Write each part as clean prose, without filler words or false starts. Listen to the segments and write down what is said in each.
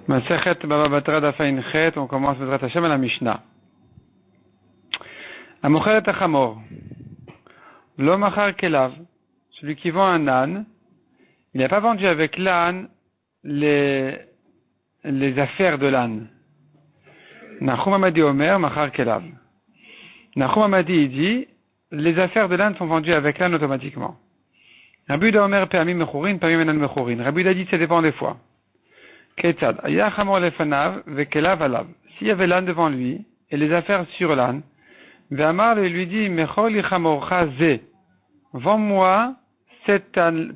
Masechet Baba Batra Dafain Chet, on commence Bezrat Hashem à la Mishnah. Amochelet Achamor. L'omachar kelav. Celui qui vend un âne, il n'a pas vendu avec l'âne les affaires de l'âne. Nachum Amadi Omer, machar kelav. Nachum Amadi, il dit, les affaires de l'âne sont vendues avec l'âne automatiquement. Rabbi Yehuda Omer, Pe'amim Mechurin, Pe'amim Enan Mechurin. Rabbi Yehuda dit, ça dépend des fois. Ketzad, Aya Chamor Lefanav, Vekelav Alav. S'il y avait l'âne devant lui, et les affaires sur l'âne, Ve'amar lui dit, Mechol Chamorcha Ze. Vends-moi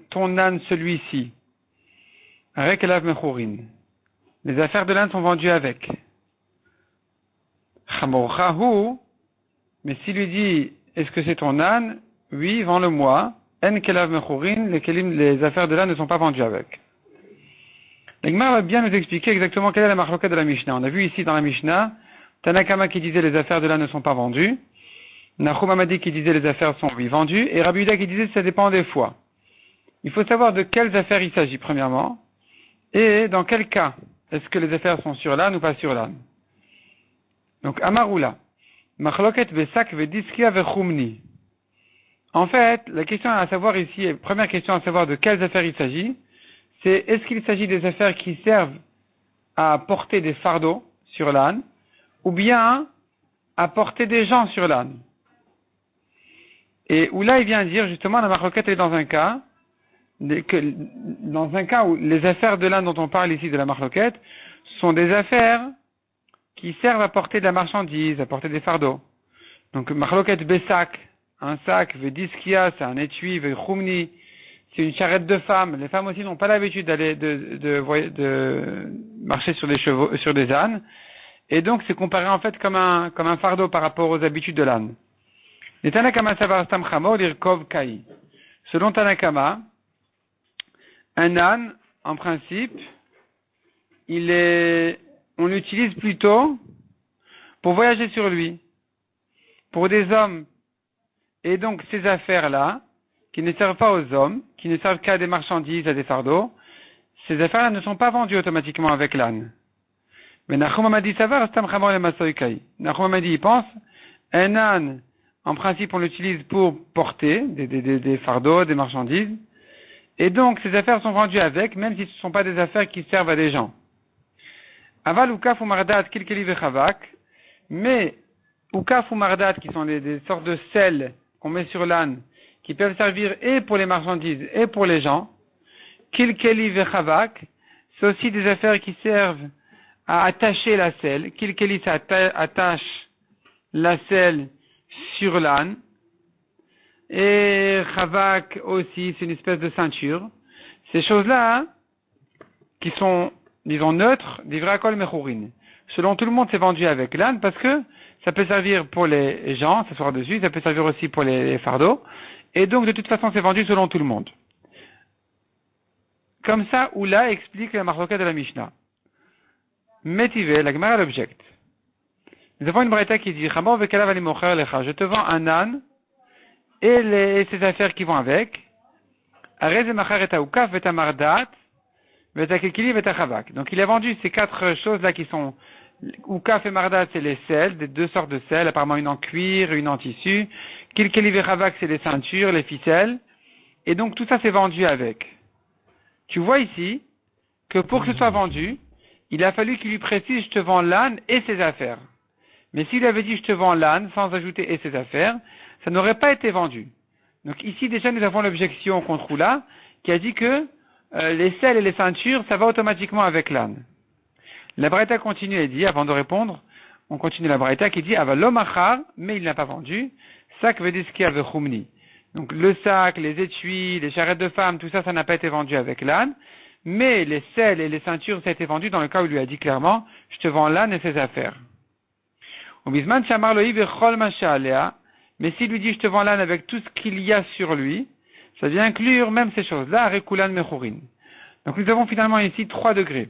ton âne, celui-ci. Avec Elav Mechurin. Les affaires de l'âne sont vendues avec. Chamorcha Hu. Mais s'il lui dit, est-ce que c'est ton âne? Oui, vends-le-moi. En Kelav Mechurin, les affaires de l'âne ne sont pas vendues avec. L'Igmar va bien nous expliquer exactement quelle est la marloquette de la Mishnah. On a vu ici dans la Mishnah, Tanakama qui disait les affaires de l'âne ne sont pas vendues, Nachum Amadi qui disait les affaires sont oui vendues, et Rabbi Yehuda qui disait ça dépend des fois. Il faut savoir de quelles affaires il s'agit premièrement, et dans quel cas est-ce que les affaires sont sur l'âne ou pas sur l'âne. Donc Amaroula, marloquette besak vediskia vechumni. En fait, la question à savoir ici, première question à savoir de quelles affaires il s'agit, c'est est-ce qu'il s'agit des affaires qui servent à porter des fardeaux sur l'âne, ou bien à porter des gens sur l'âne. Et où là il vient dire justement la marloquette est dans un cas, où les affaires de l'âne dont on parle ici de la marloquette sont des affaires qui servent à porter de la marchandise, à porter des fardeaux. Donc marloquette besak, un sac, vediskia, c'est un étui, vechumni, c'est une charrette de femmes. Les femmes aussi n'ont pas l'habitude d'aller de marcher sur des chevaux, sur des ânes. Et donc, c'est comparé en fait comme un fardeau par rapport aux habitudes de l'âne. Les Tanakama savar stam chamor lirkov kai. Selon Tanakama, un âne, en principe, on l'utilise plutôt pour voyager sur lui. Pour des hommes. Et donc, ces affaires-là, qui ne servent pas aux hommes, qui ne servent qu'à des marchandises, à des fardeaux, ces affaires-là ne sont pas vendues automatiquement avec l'âne. Mais Nachum Amadi savar stam chamor le masoy kai. Nachum Amadi, il pense, un âne, en principe, on l'utilise pour porter des fardeaux, des marchandises, et donc ces affaires sont vendues avec, même si ce ne sont pas des affaires qui servent à des gens. Aval ukaf ou mardat kilkeli vechavak, mais ukaf ou mardat, qui sont des sortes de sels qu'on met sur l'âne, qui peuvent servir et pour les marchandises et pour les gens, kilkeli vechavak, c'est aussi des affaires qui servent à attacher la selle. Kilkeli, ça attache la selle sur l'âne. Et chavak aussi, c'est une espèce de ceinture. Ces choses-là, qui sont, disons, neutres, d'ivrakol mechurin. Selon tout le monde, c'est vendu avec l'âne parce que ça peut servir pour les gens, s'asseoir dessus, ça peut servir aussi pour les fardeaux. Et donc, de toute façon, c'est vendu selon tout le monde. Comme ça, Oula explique la marloquette de la Mishnah. Métivé, la Gemara l'objecte. Nous avons une braïta qui dit, je te vends un âne et ses affaires qui vont avec. Donc, il a vendu ces quatre choses-là qui sont, Ukaf et Mardat, c'est les sels, des deux sortes de sels, apparemment une en cuir, une en tissu. Kilkeli vechavak, c'est les ceintures, les ficelles. Et donc, tout ça, c'est vendu avec. Tu vois ici que pour que ce soit vendu, il a fallu qu'il lui précise, je te vends l'âne et ses affaires. Mais s'il avait dit, je te vends l'âne, sans ajouter et ses affaires, ça n'aurait pas été vendu. Donc ici, déjà, nous avons l'objection contre Oula, qui a dit que les selles et les ceintures, ça va automatiquement avec l'âne. La Braïta continue et dit, avant de répondre, on continue la Braïta qui dit, avalomachar, mais il n'a pas vendu, sac vediskia vechumni. Donc le sac, les étuis, les charrettes de femmes, tout ça, ça n'a pas été vendu avec l'âne. Mais les selles et les ceintures, ça a été vendu dans le cas où il lui a dit clairement, je te vends l'âne et ses affaires. Mais s'il lui dit, je te vends l'âne avec tout ce qu'il y a sur lui, ça vient inclure même ces choses-là, rekulan mechurin. Donc nous avons finalement ici 3 degrés.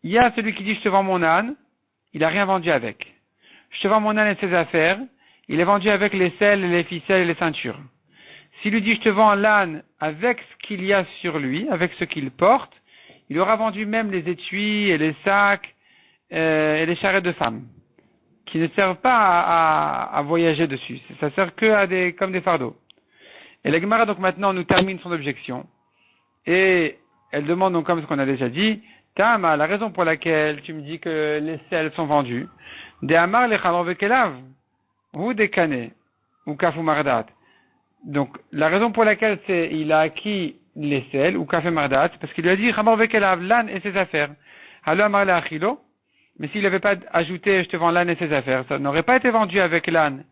Il y a celui qui dit, je te vends mon âne, il n'a rien vendu avec. Je te vends mon âne et ses affaires, il est vendu avec les selles, les ficelles et les ceintures. S'il lui dit, je te vends l'âne avec ce qu'il y a sur lui, avec ce qu'il porte, il aura vendu même les étuis et les sacs et les charrettes de femmes, qui ne servent pas à voyager dessus. Ça sert que comme des fardeaux. Et la Gemara, donc maintenant, nous termine son objection. Et elle demande donc, comme ce qu'on a déjà dit, Tama, la raison pour laquelle tu me dis que les selles sont vendus, de Amar le Chamor Vekelav, ou des Kané, ou Kafou Mardat. Donc, la raison pour laquelle il a acquis les selles, ou Kafou Mardat, c'est parce qu'il lui a dit Chamor Vekelav, l'âne et ses affaires. Alors Amar le Achilo, mais s'il n'avait pas ajouté je te vends l'âne et ses affaires, ça n'aurait pas été vendu avec l'âne.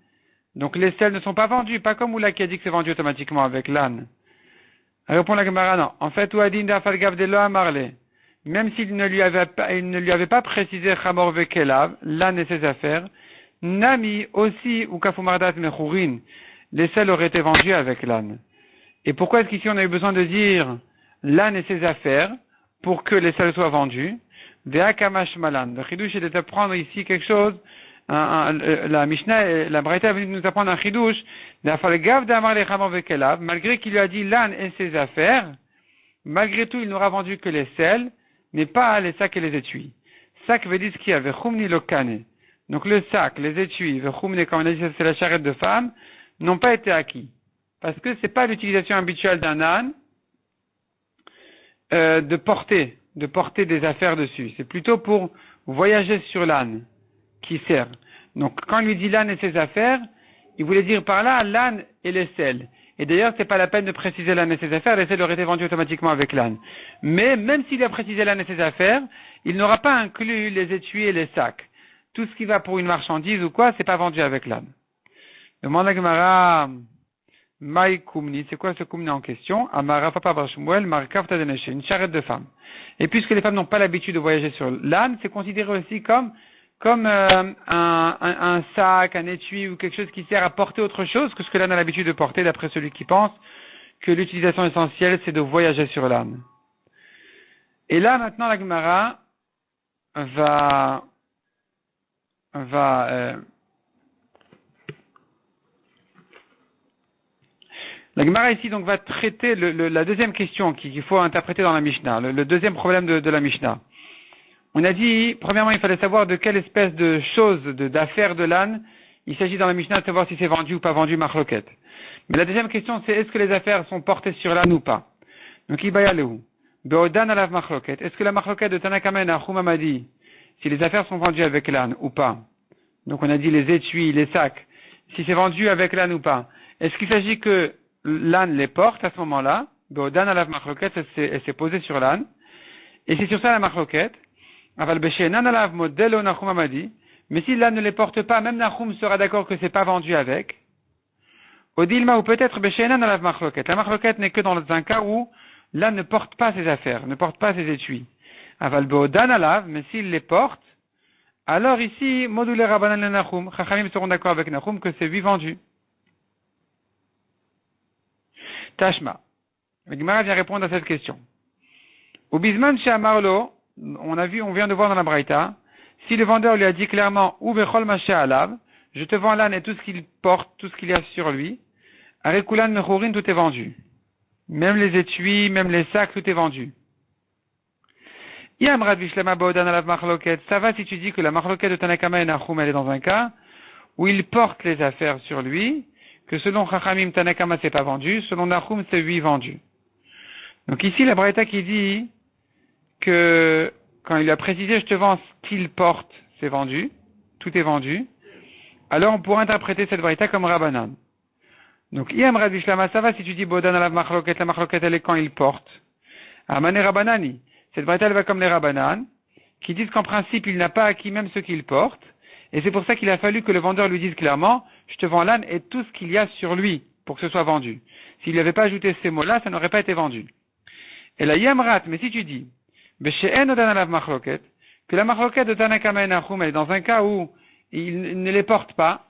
Donc les selles ne sont pas vendues, pas comme Oula qui a dit que c'est vendu automatiquement avec l'âne. Répond la Gemara, non. En fait, Ouadin d'Afalgav de Loa Marley, même s'il ne lui avait pas précisé Chamor Vekelav, l'âne et ses affaires, Nami aussi ou Kafumardat Mechourin, les selles auraient été vendues avec l'âne. Et pourquoi est-ce qu'ici on a eu besoin de dire l'âne et ses affaires pour que les selles soient vendues? Ve'akamash malan. Le chidouche est d'apprendre ici quelque chose. La Mishnah, la Braïta est venue nous apprendre un chidouche. Malgré qu'il lui a dit l'âne et ses affaires, malgré tout il n'aura vendu que les selles, mais pas les sacs et les étuis. Sac veut dire ce qu'il y a, vechumni lokane. Donc le sac, les étuis, vechumni, comme on a dit, c'est la charrette de femme, n'ont pas été acquis. Parce que c'est pas l'utilisation habituelle d'un âne, de porter des affaires dessus. C'est plutôt pour voyager sur l'âne qui sert. Donc, quand il lui dit l'âne et ses affaires, il voulait dire par là l'âne et les selles. Et d'ailleurs, c'est pas la peine de préciser l'âne et ses affaires, les selles auraient été vendues automatiquement avec l'âne. Mais, même s'il a précisé l'âne et ses affaires, il n'aura pas inclus les étuis et les sacs. Tout ce qui va pour une marchandise ou quoi, c'est pas vendu avec l'âne. Demande à Gemara, Maï Kumni, c'est quoi ce Kumni en question? Amara Papa Barshmuel, Markav Tadeneshe, une charrette de femmes. Et puisque les femmes n'ont pas l'habitude de voyager sur l'âne, c'est considéré aussi comme un sac, un étui ou quelque chose qui sert à porter autre chose que ce que l'âne a l'habitude de porter, d'après celui qui pense que l'utilisation essentielle c'est de voyager sur l'âne. Et là maintenant la Gemara la Gemara ici donc va traiter la deuxième question qu'il faut interpréter dans la Mishnah, le deuxième problème de la Mishnah. On a dit, premièrement, il fallait savoir de quelle espèce de choses, d'affaires de l'âne, il s'agit dans la Mishnah de savoir si c'est vendu ou pas vendu marloquette. Mais la deuxième question, c'est est-ce que les affaires sont portées sur l'âne ou pas? Donc, Ibayalehu. Beodan alav marloquette. Est-ce que la marloquette de Tanakama et Nahum m'a dit si les affaires sont vendues avec l'âne ou pas? Donc, on a dit les étuis, les sacs, si c'est vendu avec l'âne ou pas. Est-ce qu'il s'agit que l'âne les porte à ce moment-là? Beodan alav marloquette, elle s'est posée sur l'âne. Et c'est sur ça la marloquette. Mais si l'âne ne les porte pas, même Nahum sera d'accord que c'est pas vendu avec. Odilma ou peut-être la marloquette n'est que dans un cas où l'âne ne porte pas ses affaires, ne porte pas ses étuis. Mais s'il les porte, alors ici, module Rabbanan le Nahum, Chachamim seront d'accord avec Nahum que c'est lui vendu. Tashma. Le Gemara vient répondre à cette question. Au Bisman chez Amarlo, on vient de voir dans la Braïta, si le vendeur lui a dit clairement, ou bechol maché alav, je te vends l'âne et tout ce qu'il porte, tout ce qu'il y a sur lui, arekulan mechourin, tout est vendu. Même les étuis, même les sacs, tout est vendu. Yam Rav Vishlama Baodan alav marloket, ça va si tu dis que la marloket de Tanakama et Nahum, elle est dans un cas où il porte les affaires sur lui, que selon Chachamim Tanakama c'est pas vendu, selon Nahum c'est lui vendu. Donc ici la Braïta qui dit que quand il a précisé je te vends ce qu'il porte, c'est vendu, tout est vendu, alors on pourrait interpréter cette Braïta comme Rabbanan. Donc Yam Rav Vishlama, ça va si tu dis Baodan alav marloket, la marloket elle est quand il porte. Amane Rabbanani. Cette Braïta elle va comme les Rabbanan, qui disent qu'en principe il n'a pas acquis même ce qu'il porte, et c'est pour ça qu'il a fallu que le vendeur lui dise clairement, je te vends l'âne et tout ce qu'il y a sur lui, pour que ce soit vendu. S'il n'avait pas ajouté ces mots-là, ça n'aurait pas été vendu. Et la Yamrat, mais si tu dis, que la marloquette de Tanakama et Nahum est dans un cas où il ne les porte pas,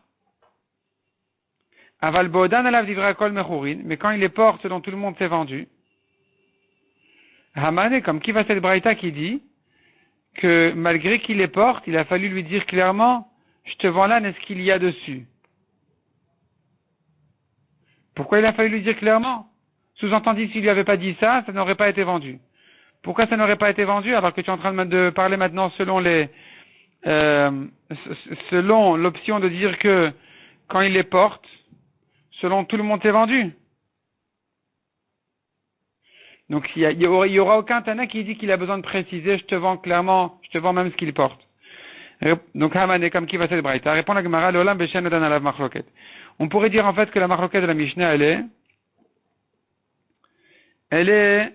aval bodan alav divra kol mechourin, mais quand il les porte, dont tout le monde s'est vendu, Hamane, comme qui va cette Braïta qui dit que malgré qu'il les porte, il a fallu lui dire clairement, je te vends l'âne et ce qu'il y a dessus. Pourquoi il a fallu lui dire clairement? Sous-entendu, s'il lui avait pas dit ça, ça n'aurait pas été vendu. Pourquoi ça n'aurait pas été vendu alors que tu es en train de parler maintenant selon l'option de dire que quand il les porte, selon tout le monde c'est vendu. Donc il y aura aucun Tana qui dit qu'il a besoin de préciser, je te vends clairement, je te vends même ce qu'il porte. Donc Haman comme qui va cette braïta. Répond la Gemara, l'olam beshen odan alav machloket. On pourrait dire en fait que la machloket de la Mishnah elle est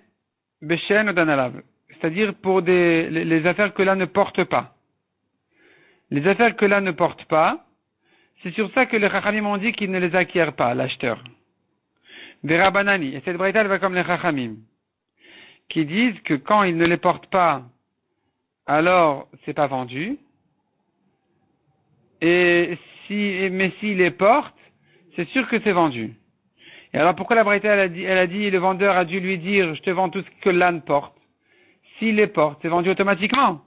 beshen odan alav. C'est-à-dire pour les affaires que là ne porte pas. Les affaires que là ne porte pas, c'est sur ça que les Chachamim ont dit qu'ils ne les acquièrent pas, l'acheteur. Vera banani. Et cette braïta elle va comme les Chachamim, qui disent que quand ils ne les portent pas, alors c'est pas vendu. Mais s'il les porte, c'est sûr que c'est vendu. Et alors pourquoi la braïta elle a dit le vendeur a dû lui dire je te vends tout ce que l'âne porte. S'il les porte, c'est vendu automatiquement.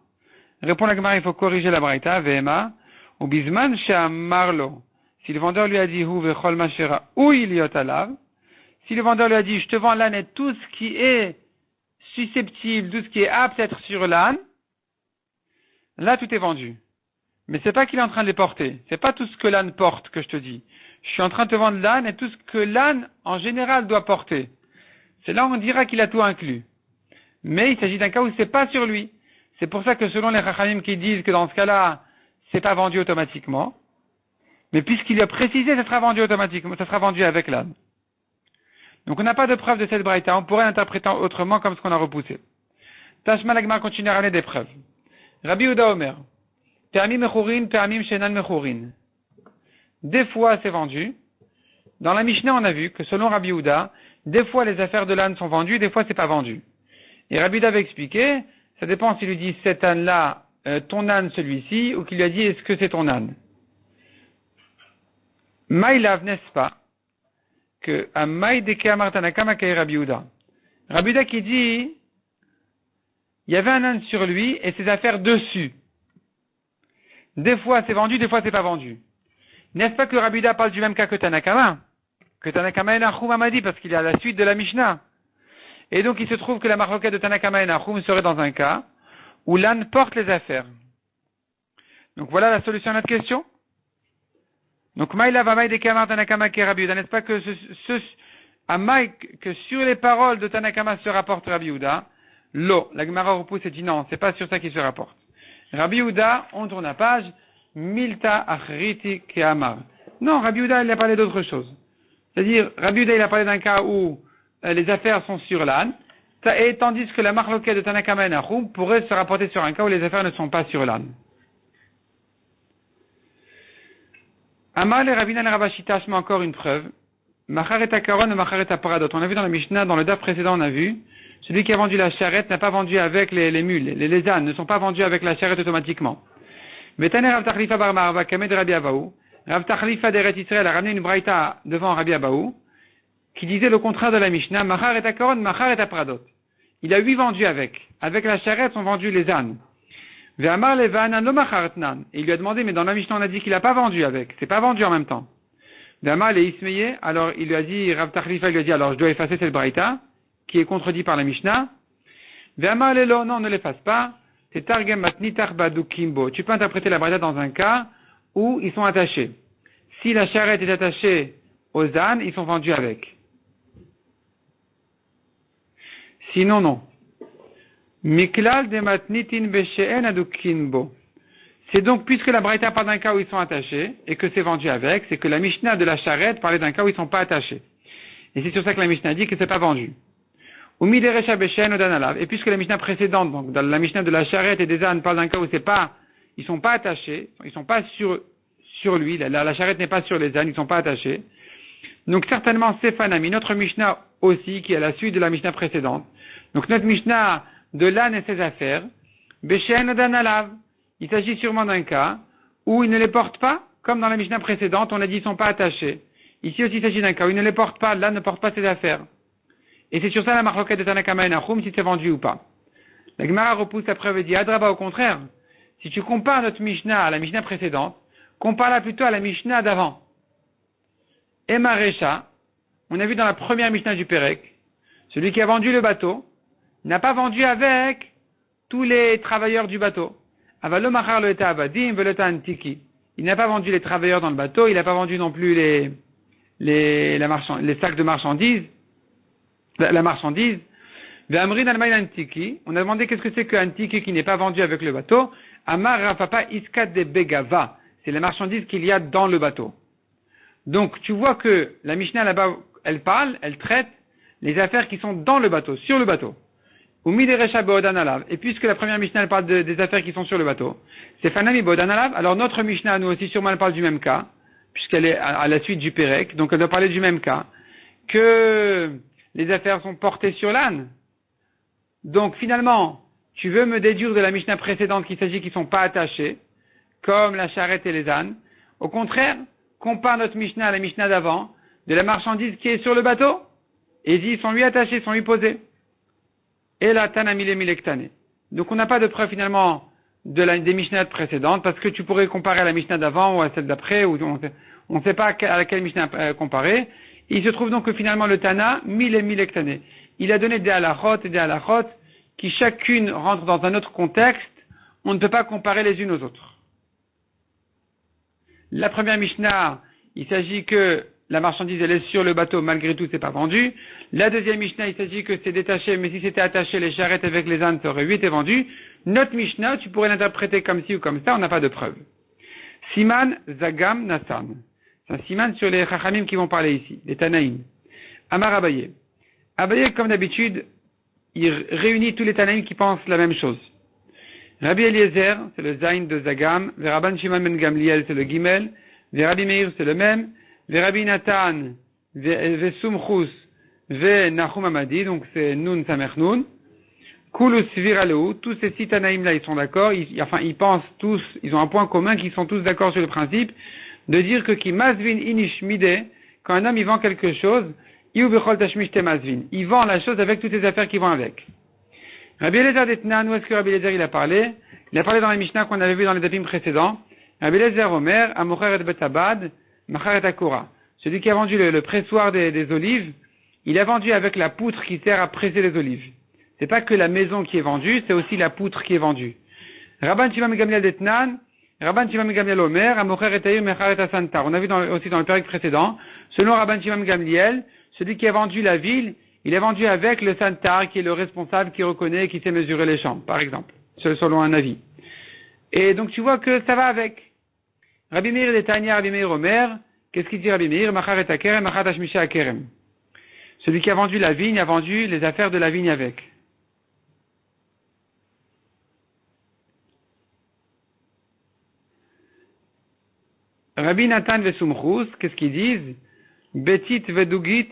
Répond la Gemara, il faut corriger la braïta, Vema, ou bisman she'amarlo. Si le vendeur lui a dit hu vechol mashera ou iliot alav, si le vendeur lui a dit je te vends l'âne et tout ce qui est susceptible, tout ce qui est apte à être sur l'âne, là tout est vendu. Mais c'est pas qu'il est en train de les porter. C'est pas tout ce que l'âne porte que je te dis. Je suis en train de te vendre l'âne et tout ce que l'âne en général doit porter. C'est là où on dira qu'il a tout inclus. Mais il s'agit d'un cas où c'est pas sur lui. C'est pour ça que selon les Chachamim qui disent que dans ce cas-là, c'est pas vendu automatiquement. Mais puisqu'il a précisé, ça sera vendu automatiquement, ça sera vendu avec l'âne. Donc on n'a pas de preuve de cette braïta. On pourrait l'interpréter autrement comme ce qu'on a repoussé. Tashma l'Agma continue à ramener des preuves. Rabbi Yehuda Omer. Permis mechurin, permis shenan mechurin. Des fois c'est vendu. Dans la Mishnah on a vu que selon Rabbi Yehuda, des fois les affaires de l'âne sont vendues, des fois c'est pas vendu. Et Rabbi Yehuda avait expliqué, ça dépend s'il lui dit cet âne-là, ton âne celui-ci, ou qu'il lui a dit est-ce que c'est ton âne. Maïlav, n'est-ce pas, que à Maïdeke Amartanakama Kay Rabbi Yehuda. Rabbi Yehuda qui dit, il y avait un âne sur lui et ses affaires dessus. Des fois c'est vendu, des fois c'est pas vendu. N'est-ce pas que Rabbi Yehuda parle du même cas que Tanakama? Que Tanakama et Nahum Amadi, parce qu'il est à la suite de la Mishnah. Et donc il se trouve que la marloquette de Tanakama et Nahum serait dans un cas où l'âne porte les affaires. Donc voilà la solution à notre question. Donc Maïla Vamaï de Kamar Tanakama qui est Rabbi Yehuda. N'est-ce pas que que sur les paroles de Tanakama se rapporte Rabbi Yehuda? L'eau. La Gemara repousse et dit non, c'est pas sur ça qu'il se rapporte. Rabbi Yehuda, on tourne la page, Milta Achriti Keamar. Non, Rabbi Yehuda, il a parlé d'autre chose. C'est-à-dire, Rabbi Yehuda, il a parlé d'un cas où les affaires sont sur l'âne, et tandis que la marloquette de Tanakama et Nahum pourrait se rapporter sur un cas où les affaires ne sont pas sur l'âne. Amal et Ravina et Ravashita, je mets encore une preuve. Macharet Akaron et Macharet Paradot. On a vu dans la Mishnah, dans le DAF précédent, on a vu, celui qui a vendu la charrette n'a pas vendu avec les mules. Les ânes ne sont pas vendus avec la charrette automatiquement. Mais Taner Rav Tachlifa Bar Marava, Kamed Rabbi Abaou, Rav Tachlifa d'Eret Israël a ramené une braïta devant Rabbi Abaou, qui disait le contraire de la Mishnah, Machar et Akaron, Machar et Paradot. Il a 8 vendus avec. Avec la charrette sont vendus les ânes. Ve'amar levanan lo machartnan. Et il lui a demandé, mais dans la Mishnah on a dit qu'il n'a pas vendu avec. C'est pas vendu en même temps. Ve'amar le ismeye. Alors il lui a dit, Rav Tachlifa lui a dit, alors je dois effacer cette braïta, qui est contredit par la Mishnah. Ve'amar le lo, non, ne l'efface pas. C'est targem matni tarbadu kimbo. Tu peux interpréter la braïta dans un cas où ils sont attachés. Si la charrette est attachée aux ânes, ils sont vendus avec. Sinon, non. Miklal de matnitin beshe'en adukinbo. C'est donc, puisque la braïta parle d'un cas où ils sont attachés, et que c'est vendu avec, c'est que la Mishnah de la charrette parlait d'un cas où ils sont pas attachés. Et c'est sur ça que la Mishnah dit que c'est pas vendu. Umi derecha beshe'en odanalav. Et puisque la Mishnah précédente, donc, dans la Mishnah de la charrette et des ânes parle d'un cas où ils sont pas attachés, ils sont pas sur lui, la charrette n'est pas sur les ânes, ils sont pas attachés. Donc, certainement, c'est Fanami, notre Mishnah aussi, qui est à la suite de la Mishnah précédente. Donc notre Mishnah de l'âne et ses affaires, Beshen Odanalav, il s'agit sûrement d'un cas où il ne les porte pas, comme dans la Mishnah précédente, on a dit qu'ils ne sont pas attachés. Ici aussi il s'agit d'un cas où il ne les porte pas, l'âne ne porte pas ses affaires. Et c'est sur ça la marloquette de Tanakama et Nahum, si c'est vendu ou pas. La Gemara repousse la preuve et dit, Adraba, au contraire, si tu compares notre Mishnah à la Mishnah précédente, compare-la plutôt à la Mishnah d'avant. Emarecha, on a vu dans la première Mishnah du Pérec, celui qui a vendu le bateau, n'a pas vendu avec tous les travailleurs du bateau. Avalo machar lo eta avadim velo eta antiki. Il n'a pas vendu les travailleurs dans le bateau, il n'a pas vendu non plus les sacs de marchandises, la marchandise. Ve'amrin al-maïl antiki. On a demandé qu'est-ce que c'est que antiki qui n'est pas vendu avec le bateau. Amar rafapa iskat de begava. C'est les marchandises qu'il y a dans le bateau. Donc, tu vois que la Mishnah là-bas, elle parle, elle traite les affaires qui sont dans le bateau, sur le bateau. Et puisque la première Mishnah elle parle des affaires qui sont sur le bateau, c'est Fanami Bodanalav, alors notre Mishnah, nous aussi, sûrement elle parle du même cas, puisqu'elle est à la suite du Pérec, donc elle doit parler du même cas, que les affaires sont portées sur l'âne. Donc finalement, tu veux me déduire de la Mishnah précédente qu'il s'agit qu'ils ne sont pas attachés, comme la charrette et les ânes. Au contraire, compare notre Mishnah à la Mishnah d'avant, de la marchandise qui est sur le bateau, et dit, ils sont lui attachés, ils sont lui posés. Et la tanamile milektane. Donc on n'a pas de preuve finalement des Mishnah précédentes, parce que tu pourrais comparer à la Mishnah d'avant ou à celle d'après, ou on ne sait pas à laquelle Mishnah comparer. Il se trouve donc que finalement le Tana, milektane. Il a donné des halachot et des halachot qui chacune rentre dans un autre contexte, on ne peut pas comparer les unes aux autres. La première Mishnah, il s'agit que la marchandise elle est sur le bateau, malgré tout c'est pas vendu. La deuxième Mishnah, il s'agit que c'est détaché, mais si c'était attaché, les charrettes avec les ânes, ça aurait été vendu. Notre Mishnah, tu pourrais l'interpréter comme ci ou comme ça, on n'a pas de preuve. Siman, Zagam, Nassam. C'est un siman sur les Chachamim qui vont parler ici, les Tanaïm. Amar Abaye. Abaye, comme d'habitude, il réunit tous les Tanaïm qui pensent la même chose. Rabbi Eliezer, c'est le Zain de Zagam. Rabban Shimon ben Gamliel, c'est le Gimel. Rabbi Meir, c'est le même. Rabbi Nathan, Sumchus, Nahum Amadi, donc c'est Nun Samer Nun. Kulus Viraleu, tous ces six Tanaïm là, ils sont d'accord, ils pensent tous, ils ont un point commun, qu'ils sont tous d'accord sur le principe de dire que qui Masvin Inish Mide, quand un homme il vend quelque chose, il vend la chose avec toutes les affaires qui vont avec. Rabbi Eliezer d'Etnan, où est-ce que Rabbi Eliezer il a parlé? Il a parlé dans les Mishnah qu'on avait vu dans les dapim précédents. Rabbi Eliezer Omer, Amocher et Betabad, Machar et Akora. Celui qui a vendu le pressoir des olives, il a vendu avec la poutre qui sert à presser les olives. C'est pas que la maison qui est vendue, c'est aussi la poutre qui est vendue. Rabban Shimon ben Gamliel d'Etnan, Rabban Shimon ben Gamliel Omer, Amocher et Taïr, Machar et Asantar. On a vu aussi dans le période précédent, selon Rabban Shimon ben Gamliel, celui qui a vendu la ville, il est vendu avec le santar qui est le responsable, qui reconnaît, qui sait mesurer les champs, par exemple, selon un avis. Et donc tu vois que ça va avec. Rabbi Meir de Tanya, Rabbi Meir Omer, qu'est-ce qu'il dit Rabbi Meir? Machar et Akerem, Machar Tashmisha Akerem. Celui qui a vendu la vigne a vendu les affaires de la vigne avec. Rabbi Nathan Vesumchus, qu'est-ce qu'ils disent? Betit Vedugit.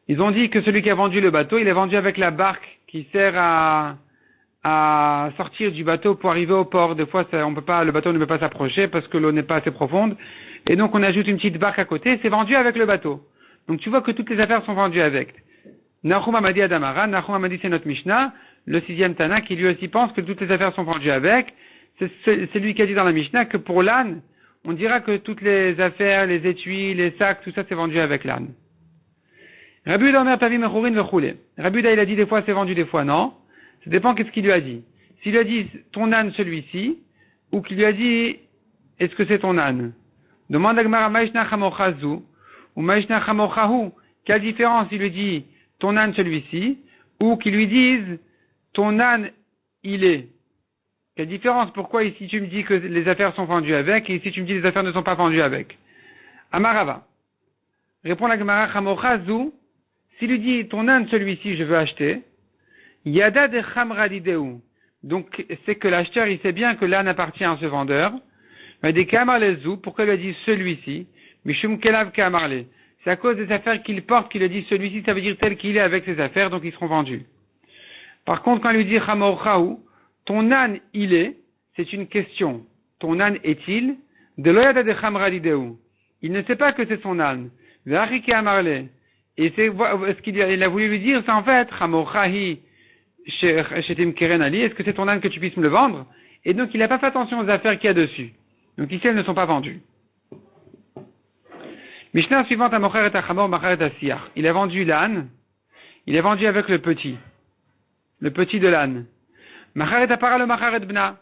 Ils ont dit que celui qui a vendu le bateau, il est vendu avec la barque qui sert à sortir du bateau pour arriver au port. Des fois, le bateau ne peut pas s'approcher parce que l'eau n'est pas assez profonde. Et donc, on ajoute une petite barque à côté. C'est vendu avec le bateau. Donc, tu vois que toutes les affaires sont vendues avec. Nahum Amadi Adamara. Nahum Amadi, c'est notre Mishnah. Le sixième Tana, qui lui aussi pense que toutes les affaires sont vendues avec. C'est lui qui a dit dans la Mishnah que pour l'âne, on dira que toutes les affaires, les étuis, les sacs, tout ça, c'est vendu avec l'âne. Rabbi Uda Omer Tavim Mechurin Vechule. Rabbi Uda, il a dit des fois c'est vendu, des fois non. Ça dépend qu'est-ce qu'il lui a dit. S'il lui a dit ton âne celui-ci, ou qu'il lui a dit est-ce que c'est ton âne? Demande à Gemara Maishna Chamochazu ou Maishna Chamochahu. Quelle différence il lui dit ton âne celui-ci, ou qu'il lui dise ton âne il est? Quelle différence? Pourquoi ici tu me dis que les affaires sont vendues avec, et ici tu me dis les affaires ne sont pas vendues avec? Amarava. Répond la Gemara Chamochazu. S'il lui dit ton âne celui-ci je veux acheter, Yada de Chamradideu. Donc c'est que l'acheteur il sait bien que l'âne appartient à ce vendeur. Mais des Kamarlezou, pourquoi il a dit celui-ci? Mishum Kelav Kamarle. C'est à cause des affaires qu'il porte qu'il a dit celui-ci, ça veut dire tel qu'il est avec ses affaires, donc ils seront vendus. Par contre, quand il lui dit Chamorchaou, ton âne il est, c'est une question. Ton âne est-il? De l'Oyada de Chamradideu. Il ne sait pas que c'est son âne. V'achike Amarle. Et c'est ce qu'il a voulu lui dire, c'est en fait, Chamorchahi Shetim Keren Ali, est-ce que c'est ton âne que tu puisses me le vendre? Et donc il n'a pas fait attention aux affaires qu'il y a dessus. Donc ici elles ne sont pas vendues. Mishnah suivante à Mocher et à Chamor, Machar et à Siach. Il a vendu l'âne, Il est vendu avec le petit de l'âne. Macharet apara le macharet bna.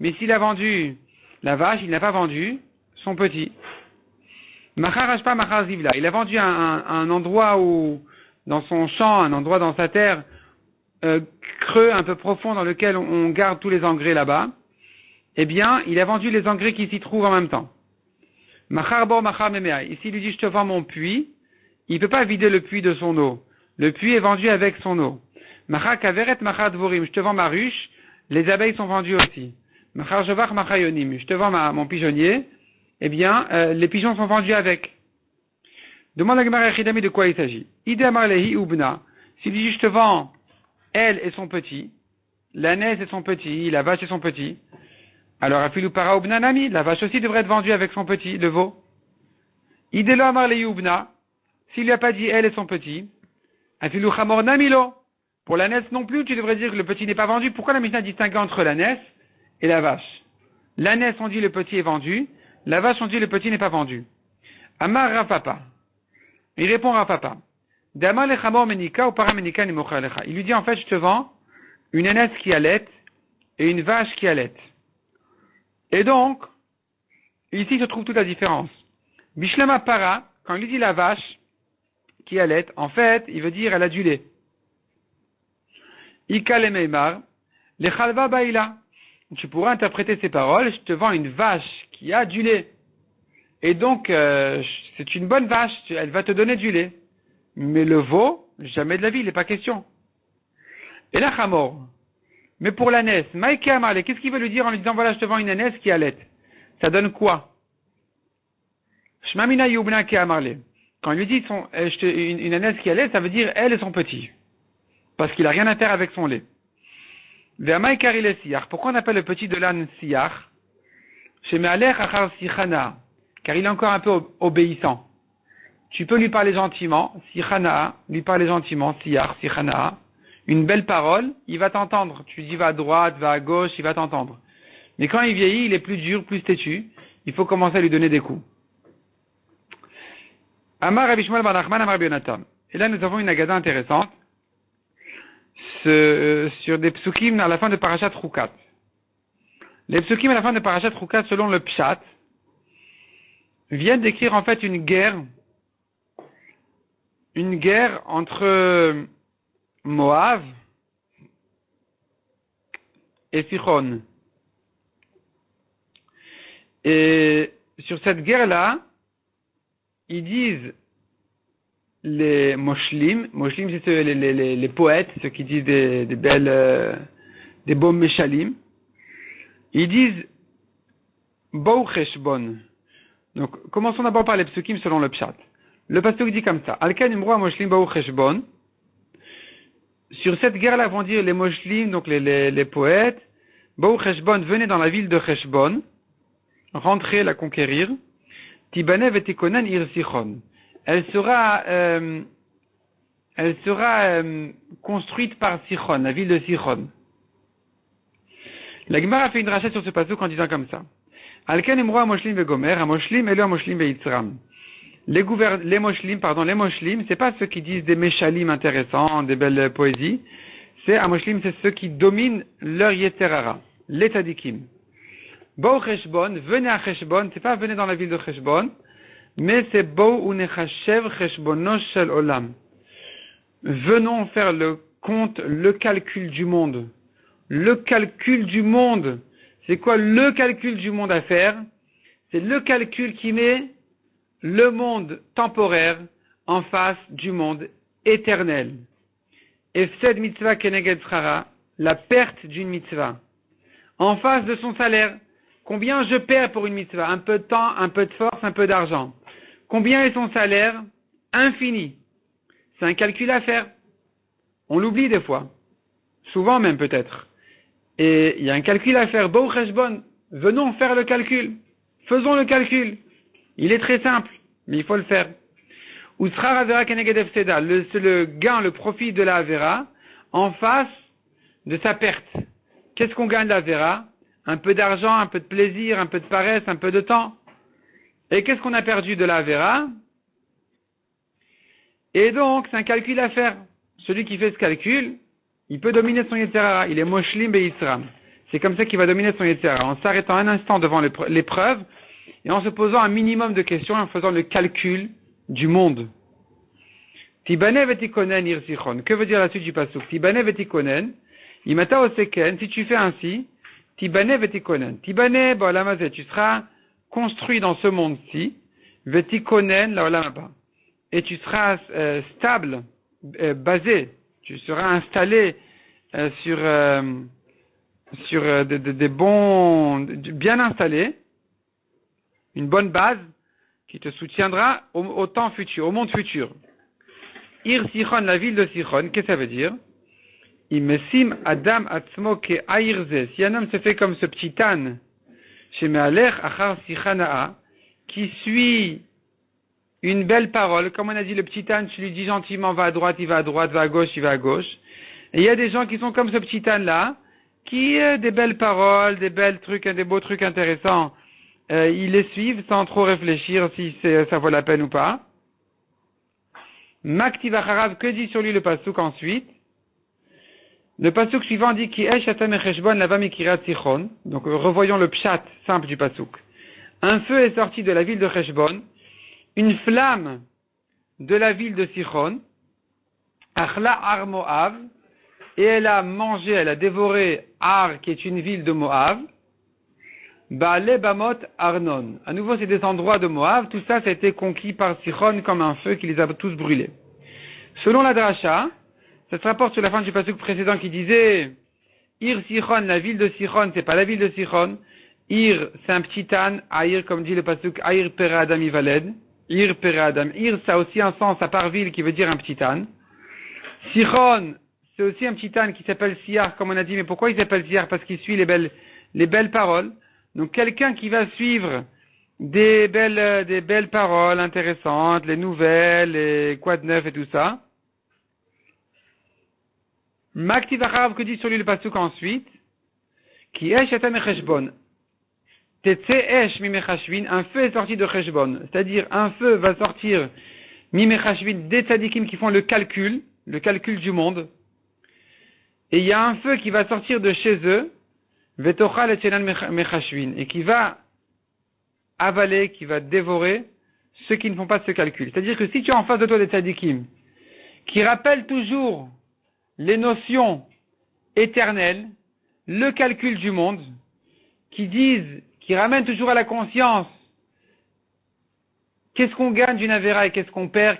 Mais s'il a vendu la vache, il n'a pas vendu son petit. Machar hashpa machar zivla. Il a vendu un endroit où, dans son champ, un endroit dans sa terre, creux, un peu profond, dans lequel on garde tous les engrais là-bas. Eh bien, il a vendu les engrais qui s'y trouvent en même temps. Machar bo machar memea. Ici, il lui dit, je te vends mon puits. Il ne peut pas vider le puits de son eau. Le puits est vendu avec son eau. Machar kaveret machar dvorim. Je te vends ma ruche. Les abeilles sont vendues aussi. Machar jovach machar yonim. Je te vends mon pigeonnier. Eh bien, les pigeons sont vendus avec. Demande à Gemara Chidami de quoi il s'agit. Idemar lehi ubna. S'il dit, je te vends elle et son petit, l'ânesse et son petit, la vache et son petit, alors afilu para ubna nami, la vache aussi devrait être vendue avec son petit, le veau. Idelo amar lehi ubna. S'il lui a pas dit elle et son petit, afilu chamor namilo. Pour l'ânesse non plus, tu devrais dire que le petit n'est pas vendu. Pourquoi la Mishnah distingue entre l'ânesse et la vache? L'ânesse, on dit le petit est vendu. La vache, on dit le petit n'est pas vendu. Amar Rafapa. Il répond Rafapa. Damar lechamor menika ou paramenika ni mocher lecha. Il lui dit en fait, je te vends une ânesse qui allait et une vache qui allait. Et donc, ici se trouve toute la différence. Bishlama para, quand il dit la vache qui allait, en fait, il veut dire elle a du lait. Ika le meimar, lechalva baila. Tu pourras interpréter ces paroles, je te vends une vache qui a du lait. Et donc, c'est une bonne vache, elle va te donner du lait. Mais le veau, jamais de la vie, il n'est pas question. Et la chamor. Mais pour l'ânesse, maïke amale, qu'est-ce qu'il veut lui dire en lui disant, voilà, je te vends une ânesse qui allait? Ça donne quoi? Shmamina yubna ke amarle. Quand il lui dit une ânesse qui allait, ça veut dire elle et son petit. Parce qu'il n'a rien à faire avec son lait. Pourquoi on appelle le petit de l'âne siyar? Car il est encore un peu obéissant. Tu peux lui parler gentiment, sichana, lui parler gentiment, siyar, sichana, une belle parole, il va t'entendre. Tu dis va à droite, va à gauche, il va t'entendre. Mais quand il vieillit, il est plus dur, plus têtu, il faut commencer à lui donner des coups. Amar Rabbi Shmuel bar Nachman, Amar Rabbi Yonatam. Et là, nous avons une agada intéressante. Sur des psukim à la fin de Parashat Chukat. Les psukim à la fin de Parashat Chukat, selon le Pshat, viennent décrire en fait une guerre entre Moab et Sichon. Et sur cette guerre-là, ils disent les moshlim c'est les poètes, ceux qui disent des beaux meshalim, ils disent Bou cheshbon. Donc, commençons d'abord par les psukim selon le pshat. Le pasteur dit comme ça, Alken imroa moshlim bou cheshbon. Sur cette guerre-là vont dire les moshlim, donc les poètes, Bou cheshbon, venez dans la ville de Cheshbon, rentrez la conquérir, Tibanev et Tikonen ir Sichon. Elle sera construite par Sichon, la ville de Sichon. La Gemara a fait une rachette sur ce pasuk en disant comme ça. Alken emroa moshlim vegomer, a moshlim elu a moshlim veitzram. Les moshlim, c'est pas ceux qui disent des meshalim intéressants, des belles poésies. C'est amoshlim, c'est ceux qui dominent leur yeterara, les tzadikim. Bo Cheshbon, venez à Cheshbon, c'est pas venez dans la ville de Cheshbon, mais c'est Bo unechashev Cheshbono shel olam. Venons faire le compte, le calcul du monde. Le calcul du monde. C'est quoi le calcul du monde à faire? C'est le calcul qui met le monde temporaire en face du monde éternel. Efsed mitzvah keneged schara, la perte d'une mitzvah. En face de son salaire. Combien je perds pour une mitzvah? Un peu de temps, un peu de force, un peu d'argent. Combien est son salaire? Infini. C'est un calcul à faire. On l'oublie des fois. Souvent même peut-être. Et il y a un calcul à faire. Bo cheshbon. Venons faire le calcul. Faisons le calcul. Il est très simple, mais il faut le faire. Usrar avera keneged efseda. C'est le gain, le profit de la avera en face de sa perte. Qu'est-ce qu'on gagne de la avera? Un peu d'argent, un peu de plaisir, un peu de paresse, un peu de temps. Et qu'est-ce qu'on a perdu de la avera? Et donc, c'est un calcul à faire. celui qui fait ce calcul, il peut dominer son Yetzer Hara. Il est Moshlim Be'Yisram. C'est comme ça qu'il va dominer son Yetzer Hara, en s'arrêtant un instant devant l'épreuve et en se posant un minimum de questions et en faisant le calcul du monde. Tibane vetikonen irsichon. Que veut dire la suite du pasuk? Tibane vetikonen. Imata oseken. Si tu fais ainsi, tibane vetikonen. Tibane ba'olamazeh. Tu seras construit dans ce monde-ci. Vetikonen la'olamaba. Et tu seras stable, basé. Tu seras installé sur des bons, bien installé, une bonne base qui te soutiendra au temps futur, au monde futur. Ir Sichon, la ville de Sichon, qu'est-ce que ça veut dire? Imesim Adam Atzmo ke Airze. Si un homme se fait comme ce petit âne, chez Me'alech Achar Sichanaa, qui suit une belle parole, comme on a dit, le petit âne, tu lui dis gentiment, va à droite, il va à droite, va à gauche, il va à gauche. Et il y a des gens qui sont comme ce petit âne-là, qui, des belles paroles, des beaux trucs intéressants, ils les suivent sans trop réfléchir si ça vaut la peine ou pas. Maktiv Acharav, que dit sur lui le pasuk ensuite? Le pasuk suivant dit ki esh atam echeshbon lava mikirat Sichon. Donc revoyons le pshat simple du pasuk. Un feu est sorti de la ville de Cheshbon, une flamme de la ville de Sichon, Achla Ar Moav, et elle a mangé, elle a dévoré Ar, qui est une ville de Moav, Baale Bamot Arnon. À nouveau, c'est des endroits de Moav. Tout ça a été conquis par Sichon comme un feu qui les a tous brûlés. Selon la dracha, ça se rapporte sur la fin du pasuk précédent qui disait Ir Sichon, la ville de Sichon, c'est pas la ville de Sichon. Ir, c'est un petit âne. Aïr, comme dit le pasuk, Aïr Pere Adam Ivaled. Ir Pere Adam. Ir, ça a aussi un sens à part ville qui veut dire un petit âne. Sichon, c'est aussi un petit âne qui s'appelle Siar, comme on a dit. Mais pourquoi il s'appelle Siar? Parce qu'il suit les belles paroles. Donc quelqu'un qui va suivre des belles paroles intéressantes, les nouvelles, les quoi de neuf et tout ça. Maktiv Acharav, que dit sur lui le pasuk ensuite? Ki esh atam echeshbon. Tetse esh mimechashvin. Un feu est sorti de Cheshbon. C'est-à-dire un feu va sortir mimechashvin des tzadikim qui font le calcul du monde. Et il y a un feu qui va sortir de chez eux. Vetochal et Chenan Mechashvin, et qui va avaler, qui va dévorer ceux qui ne font pas ce calcul. C'est-à-dire que si tu as en face de toi des tzadikim qui rappellent toujours les notions éternelles, le calcul du monde, qui ramènent toujours à la conscience qu'est-ce qu'on gagne d'une avéra et qu'est-ce qu'on perd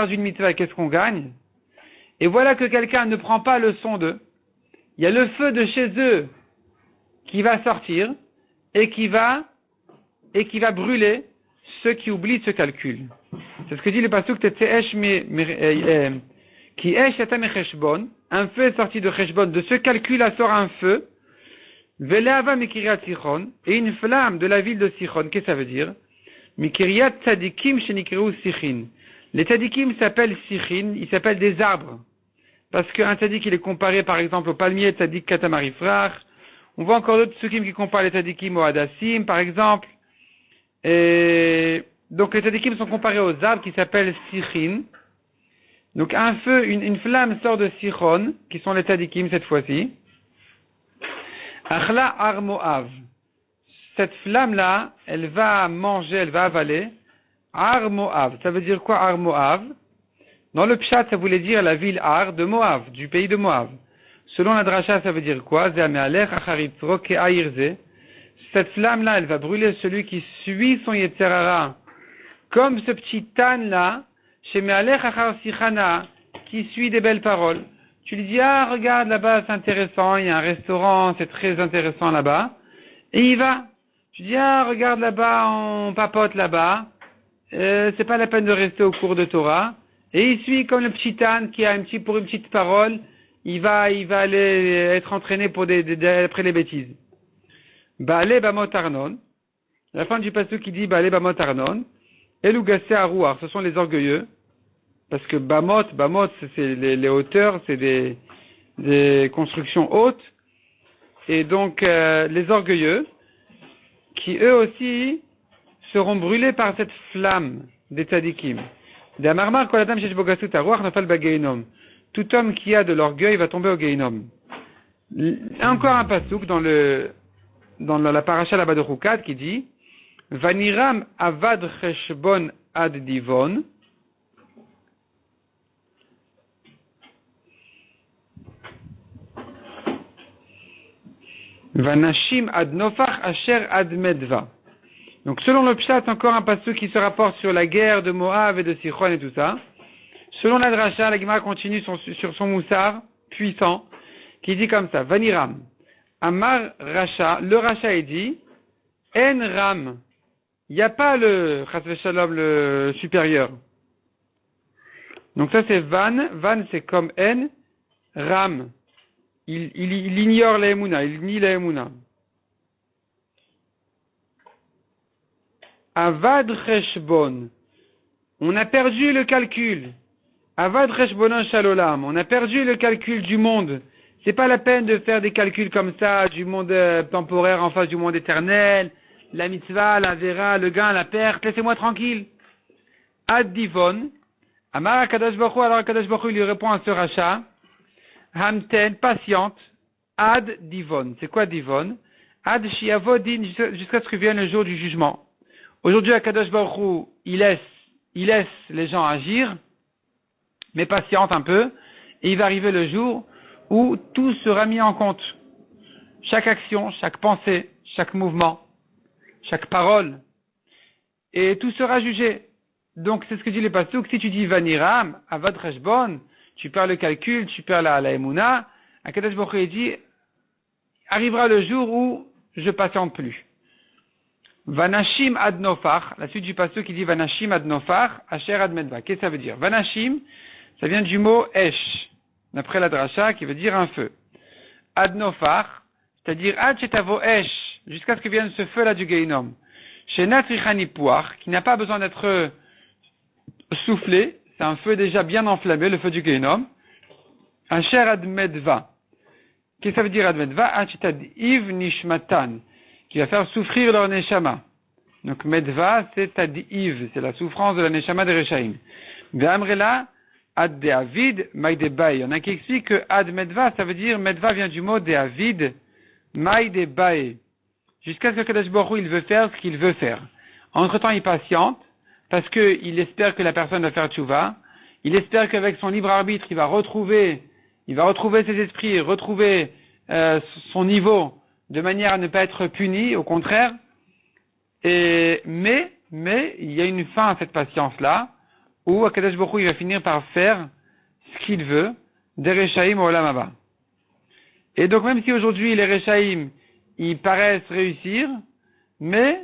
d'une mitzvah et qu'est-ce qu'on gagne, et voilà que quelqu'un ne prend pas le son d'eux, il y a le feu de chez eux qui va sortir et qui va brûler ceux qui oublient ce calcul. C'est ce que dit le pasuk qui esh atam echeshbon. Un feu est sorti de Cheshbon. De ce calcul-là sort un feu. Veleava mikirat Sichon, et une flamme de la ville de Sichon. Qu'est-ce que ça veut dire? Mikiriat tzadikim shenikru Sichin. Les tzadikim s'appellent Sichin, ils s'appellent des arbres. Parce qu'un tzadik il est comparé par exemple au palmier tzadik katamarifrach. On voit encore d'autres tzukim qui comparent les tzadikim au hadassim, par exemple. Et donc les tzadikim sont comparés aux arbres qui s'appellent Sichin. Donc un feu, une flamme sort de Sichon, qui sont les tzadikim cette fois-ci. Achla Ar Moav. Cette flamme-là, elle va manger, elle va avaler Ar Moav. Ça veut dire quoi Ar Moav? Dans le Pshat, ça voulait dire la ville Ar de Moav, du pays de Moav. Selon la dracha, ça veut dire quoi? Cette flamme-là, elle va brûler celui qui suit son Yetzer Hara. Comme ce petit âne-là, chez Me'alech Achar Sichana, qui suit des belles paroles. Tu lui dis, ah, regarde là-bas, c'est intéressant, il y a un restaurant, c'est très intéressant là-bas. Et il va. Tu dis, ah, regarde là-bas, on papote là-bas. C'est pas la peine de rester au cours de Torah. Et il suit comme le petit âne qui a pour une petite parole. Il va aller être entraîné après les bêtises. Baale Bamot Arnon. La fin du passage qui dit Baale Bamot Arnon. Elugasse Arouar, ce sont les orgueilleux. Parce que Bamot, c'est les hauteurs, c'est des constructions hautes. Et donc, les orgueilleux, qui eux aussi seront brûlés par cette flamme des tzadikim. tout homme qui a de l'orgueil va tomber au Gehinom. Encore un pasouk dans la paracha là-bas de Chukat qui dit Vaniram avad cheshbon ad divon. Vanashim ad nofach asher ad medva. Donc selon le pshat, encore un pasouk qui se rapporte sur la guerre de Moab et de Sichon et tout ça. Selon la dracha, la Gemara continue sur son moussard puissant, qui dit comme ça, Vaniram, Amar Racha, le Racha est dit, En Ram, il n'y a pas le Chas Shalom, le supérieur. Donc ça c'est Van c'est comme En, Ram, il ignore la Emouna, il nie la Emouna. Avad Cheshbon, on a perdu le calcul. Avad Cheshbonon Shalolam, on a perdu le calcul du monde. C'est pas la peine de faire des calculs comme ça, du monde temporaire en face du monde éternel, la mitzvah, la vera, le gain, la perte, laissez-moi tranquille. Ad Divon, Amar Akadosh Baruch Hu, alors Akadosh Baruch Hu lui répond à ce rachat, Hamten, patiente, Ad Divon. C'est quoi Divon? Ad Shiavodin, jusqu'à ce que vienne le jour du jugement. Aujourd'hui, Akadosh Baruch Hu, il laisse les gens agir, mais patiente un peu, et il va arriver le jour où tout sera mis en compte. Chaque action, chaque pensée, chaque mouvement, chaque parole, et tout sera jugé. Donc c'est ce que dit le pasuk, si tu dis Vaniram, Avad Cheshbon, tu perds le calcul, tu perds la Emouna, Akadosh Baruch Hu dit, arrivera le jour où je patiente plus. Vanashim ad nofar, la suite du pasuk qui dit Vanashim ad nofar, Asher ad medva. Qu'est-ce que ça veut dire? Vanashim, ça vient du mot esh, d'après la dracha, qui veut dire un feu. Ad nofar, c'est-à-dire ad chetavo esh, jusqu'à ce que vienne ce feu-là du Gehinom. Chez Natrichani Pouach, qui n'a pas besoin d'être soufflé, c'est un feu déjà bien enflammé, le feu du Gehinom. Asher ad medva. Qu'est-ce que ça veut dire ad medva? Ad chetad iv nishmatan, qui va faire souffrir leur neshama. Donc medva, c'est tadiv, c'est la souffrance de la neshama des Rechaim. Ve'amrela, ad de'avid, maï de'baï. Il y en a qui expliquent que ad medva, ça veut dire, medva vient du mot de'avid, maï de'baï. Jusqu'à ce que Kadosh Baruch Hu, il veut faire ce qu'il veut faire. Entre-temps, il patiente, parce qu'il espère que la personne va faire tchouva. Il espère qu'avec son libre arbitre, il va retrouver ses esprits, retrouver son niveau, de manière à ne pas être puni, au contraire. Mais il y a une fin à cette patience-là, où Akadosh Baruch Hu, il va finir par faire ce qu'il veut, des Rechaim au Olam Haba. Et donc même si aujourd'hui les Rechaim, ils paraissent réussir, mais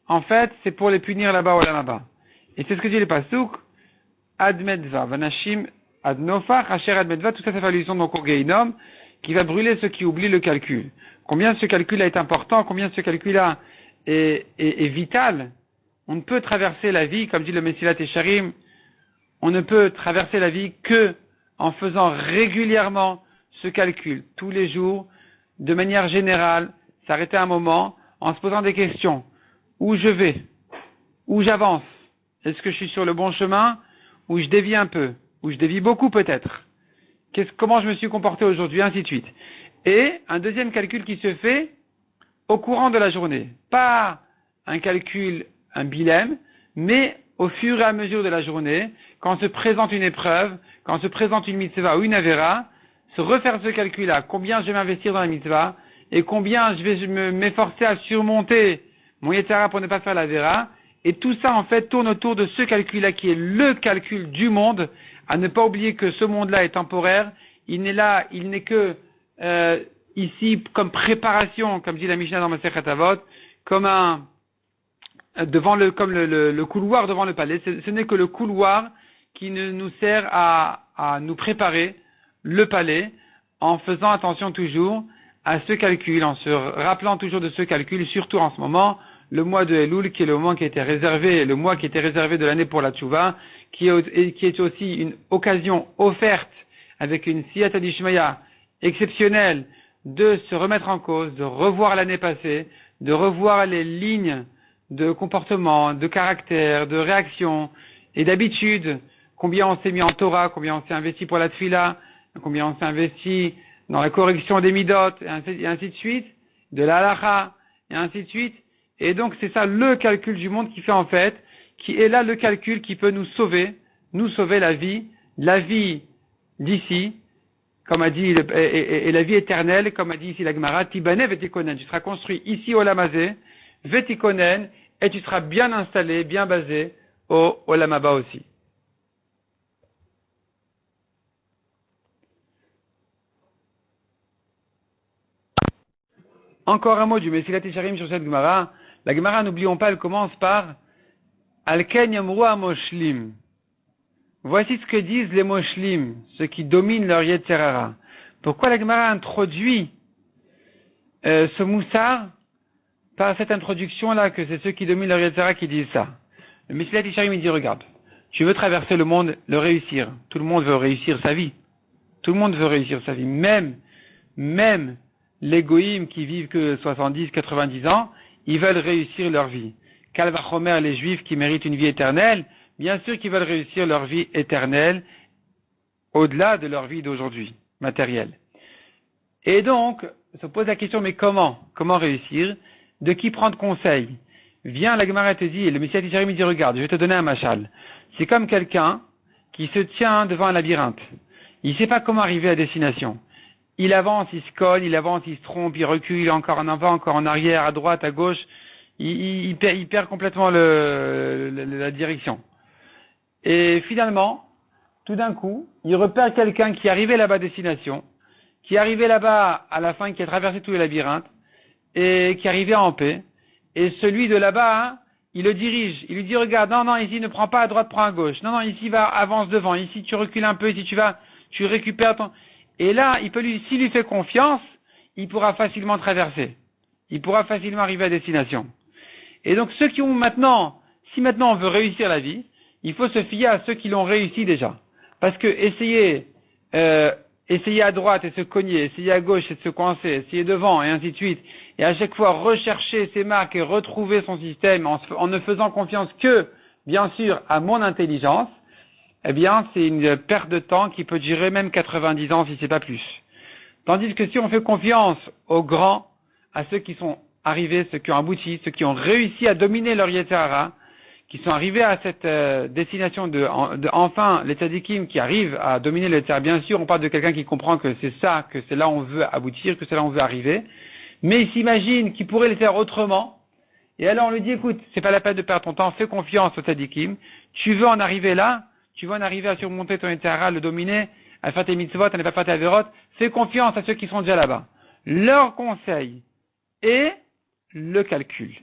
en fait c'est pour les punir là-bas au Olam Haba. Et c'est ce que dit le pasuk, Ad Medva, Vanashim, Ad Nofach, Asher Ad Medva, tout ça fait allusion donc au Gehinom, qui va brûler ceux qui oublient le calcul. Combien ce calcul-là est important, combien ce calcul-là est vital. On ne peut traverser la vie, comme dit le Mesilat Yesharim, on ne peut traverser la vie que en faisant régulièrement ce calcul, tous les jours, de manière générale, s'arrêter un moment, en se posant des questions. Où je vais? Où j'avance? Est-ce que je suis sur le bon chemin? Ou je dévie un peu? Ou je dévie beaucoup peut-être? Comment je me suis comporté aujourd'hui? Ainsi de suite. Et un deuxième calcul qui se fait au courant de la journée. Pas un calcul, un bilem, mais au fur et à mesure de la journée, quand se présente une épreuve, quand se présente une mitzvah ou une avera, se refaire ce calcul-là, combien je vais m'investir dans la mitzvah, et combien je vais m'efforcer à surmonter mon yetara pour ne pas faire l'avera, et tout ça en fait tourne autour de ce calcul-là qui est le calcul du monde, à ne pas oublier que ce monde-là est temporaire, il n'est que ici comme préparation, comme dit la Mishnah dans Masechet Avot, comme le couloir devant le palais. Ce n'est que le couloir qui nous sert à nous préparer le palais, en faisant attention toujours à ce calcul, en se rappelant toujours de ce calcul, surtout en ce moment, le mois de Elul, qui est le mois qui était réservé, de l'année pour la Tchouva, qui est aussi une occasion offerte avec une siyata d'Ishmaya exceptionnelle de se remettre en cause, de revoir l'année passée, de revoir les lignes de comportement, de caractère, de réaction et d'habitude combien on s'est mis en Torah, combien on s'est investi pour la tfila, combien on s'est investi dans la correction des midot, et ainsi de suite, de la halacha, et ainsi de suite. Et donc, c'est ça le calcul du monde qui fait en fait, qui est là le calcul qui peut nous sauver la vie d'ici, comme a dit, et la vie éternelle, comme a dit ici la Gemara, Tibane vetikonen, tu seras construit ici au Lamazé, vetikonen, et tu seras bien installé, bien basé au Lamaba aussi. Encore un mot du Mesilat Yesharim sur cette Gemara. La Gemara, n'oublions pas, elle commence par Al-Ken Yamru HaMoshlim. Voici ce que disent les Moshlim, ceux qui dominent leur Yetzerara. Pourquoi la Gemara introduit ce moussard par cette introduction-là, que c'est ceux qui dominent leur Yetzerara qui disent ça? Le Mesilat Yesharim, il dit, regarde, tu veux traverser le monde, le réussir. Tout le monde veut réussir sa vie. Tout le monde veut réussir sa vie. Même les goïms qui vivent que 70, 90 ans, ils veulent réussir leur vie. Kalvachomer, les juifs qui méritent une vie éternelle, bien sûr qu'ils veulent réussir leur vie éternelle au-delà de leur vie d'aujourd'hui, matérielle. Et donc, se pose la question, mais comment réussir? De qui prendre conseil? Viens, la Gemara te dit, et le Mesilat Yesharim dit, regarde, je vais te donner un machal. C'est comme quelqu'un qui se tient devant un labyrinthe. Il ne sait pas comment arriver à destination. Il avance, il se colle, il avance, il se trompe, il recule, encore en avant, encore en arrière, à droite, à gauche. Il perd complètement la direction. Et finalement, tout d'un coup, il repère quelqu'un qui est arrivé là-bas à destination, qui est arrivé là-bas à la fin, qui a traversé tout le labyrinthe, et qui est arrivé en paix. Et celui de là-bas, il le dirige. Il lui dit, regarde, non, ici ne prends pas à droite, prends à gauche. Non, ici avance devant. Ici tu recules un peu, ici tu récupères ton... Et là, s'il lui fait confiance, il pourra facilement traverser. Il pourra facilement arriver à destination. Et donc, ceux qui ont si maintenant on veut réussir la vie, il faut se fier à ceux qui l'ont réussi déjà. Parce que essayer à droite et se cogner, essayer à gauche et de se coincer, essayer devant et ainsi de suite, et à chaque fois rechercher ses marques et retrouver son système en ne faisant confiance que, bien sûr, à mon intelligence, eh bien, c'est une perte de temps qui peut durer même 90 ans si c'est pas plus. Tandis que si on fait confiance aux grands, à ceux qui sont arrivés, ceux qui ont abouti, ceux qui ont réussi à dominer leur Yetzirah, qui sont arrivés à cette destination enfin, les tzadikim qui arrivent à dominer le Yetzirah. Bien sûr, on parle de quelqu'un qui comprend que c'est ça, que c'est là où on veut aboutir, que c'est là où on veut arriver, mais il s'imagine qu'il pourrait le faire autrement, et alors on lui dit, écoute, c'est pas la peine de perdre ton temps, fais confiance aux tzadikim, tu veux en arriver là, tu veux en arriver à surmonter ton Yetzirah, le dominer, à faire tes mitzvot, à ne pas faire tes averot, fais confiance à ceux qui sont déjà là-bas. Leur conseil est le calcul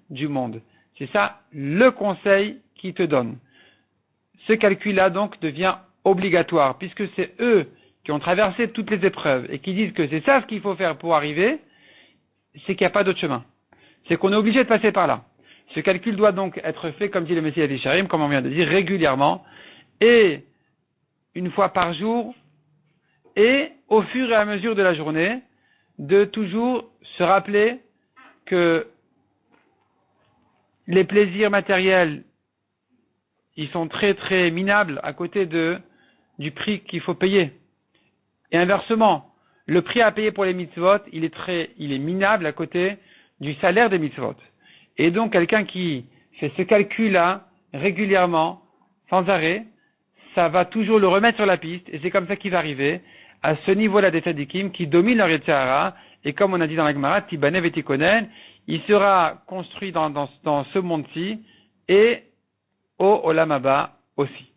du monde. C'est ça le conseil qu'ils te donnent. Ce calcul-là donc devient obligatoire, puisque c'est eux qui ont traversé toutes les épreuves et qui disent que c'est ça ce qu'il faut faire pour arriver, c'est qu'il n'y a pas d'autre chemin. C'est qu'on est obligé de passer par là. Ce calcul doit donc être fait, comme dit le Mesilat Yesharim, comme on vient de dire, régulièrement, et une fois par jour, et au fur et à mesure de la journée, de toujours se rappeler que les plaisirs matériels, ils sont très très minables à côté du prix qu'il faut payer. Et inversement, le prix à payer pour les mitzvot, il est minable à côté du salaire des mitzvot. Et donc, quelqu'un qui fait ce calcul-là régulièrement, sans arrêt, ça va toujours le remettre sur la piste, et c'est comme ça qu'il va arriver à ce niveau-là des tzadikim qui domine leur Yetzirah, et comme on a dit dans la Gemara, Tibane vetikonen, il sera construit dans ce monde-ci, et au Olam Haba aussi.